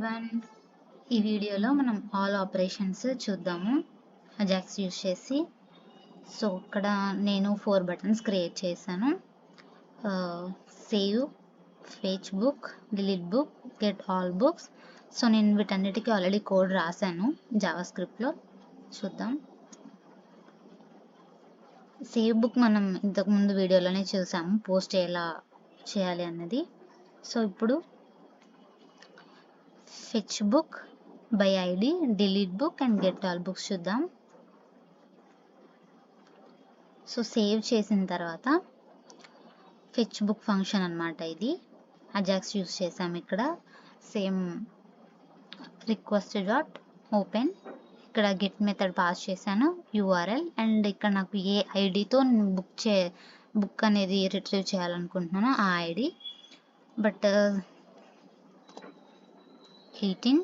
Everyone, ఈ వీడియోలో మనం ఆల్ ఆపరేషన్స్ చూద్దాము అజాక్స్ యూస్ చేసి. సో ఇక్కడ నేను 4 బటన్స్ క్రియేట్ చేశాను. Save, fetch book, delete book, get all books. So నేను వీటన్నిటికీ ఆల్రెడీ కోడ్ రాశాను జావా స్క్రిప్ట్లో. చూద్దాం. సేవ్ బుక్ మనం ఇంతకుముందు వీడియోలోనే చూసాము, పోస్ట్ ఎలా చేయాలి అన్నది. సో ఇప్పుడు fetch book by ID, delete book and get all books చూద్దాం. సో సేవ్ చేసిన తర్వాత ఫెచ్ బుక్ ఫంక్షన్ అన్నమాట ఇది. అజాక్స్ యూస్ చేసాము ఇక్కడ. సేమ్ రిక్వెస్ట్ డాట్ ఓపెన్, ఇక్కడ గెట్ మెథడ్ పాస్ చేశాను, యూఆర్ఎల్, అండ్ ఇక్కడ నాకు ఏ ఐడితో బుక్ అనేది రిట్రీవ్ చేయాలనుకుంటున్నాను ఆ ID. But 18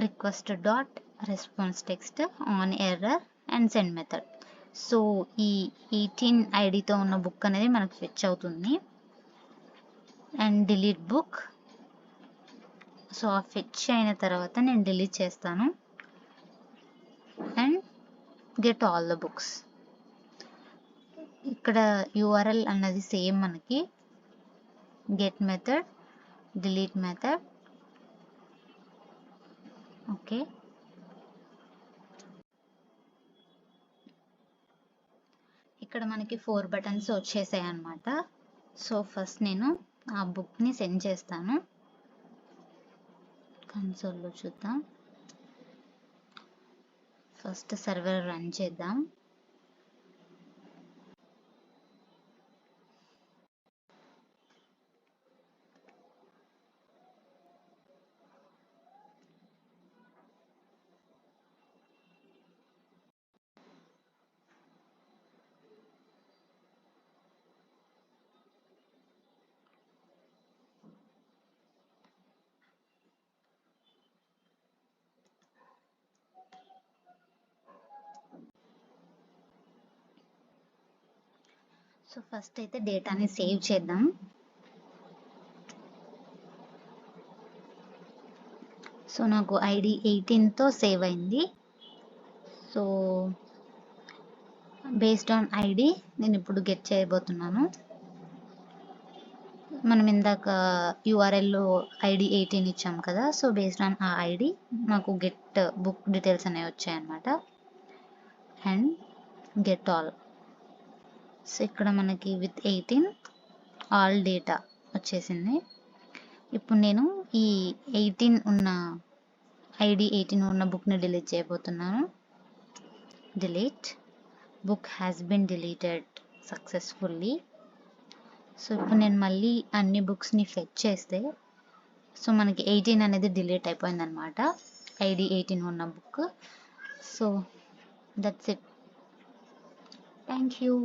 request dot response text on error and send method. So ఈ 18 ఐడితో ఉన్న బుక్ అనేది మనకు ఫెచ్ అవుతుంది. And delete book. సో ఆ ఫెచ్ అయిన తర్వాత నేను డిలీట్ చేస్తాను. And get all the books. ఇక్కడ యూఆర్ఎల్ అన్నది సేమ్ మనకి, get method, delete method. Okay, ఇక్కడ మనకి 4 బటన్స్ వచ్చేసాయి అన్నమాట. సో ఫస్ట్ నేను ఆ బుక్ని సెండ్ చేస్తాను. కన్సోల్లో చూద్దాం. ఫస్ట్ సర్వర్ రన్ చేద్దాం. సో ఫస్ట్ అయితే డేటాని సేవ్ చేద్దాం. సో నాకు ఐడి 18తో సేవ్ అయింది. సో బేస్డ్ ఆన్ ఐడి నేను ఇప్పుడు గెట్ చేయబోతున్నాను. మనం ఇందాక యూఆర్ఎల్లో ఐడి 18 ఇచ్చాం కదా. సో బేస్డ్ ఆన్ ఆ ఐడి నాకు గెట్ బుక్ డీటెయిల్స్ అనేవి వచ్చాయన్నమాట. And get all. సో ఇక్కడ మనకి విత్ 18 ఆల్ డేటా వచ్చేసింది. ఇప్పుడు నేను ఈ 18 ఉన్న ఐడి 18 ఉన్న బుక్ని డిలీట్ చేయబోతున్నాను. Delete. Book has been deleted successfully. So ఇప్పుడు నేను మళ్ళీ అన్ని బుక్స్ని ఫెచ్ చేస్తే సో మనకి 18 అనేది డిలీట్ అయిపోయింది అనమాట, ఐడి 18 ఉన్న book. So that's it. Thank you.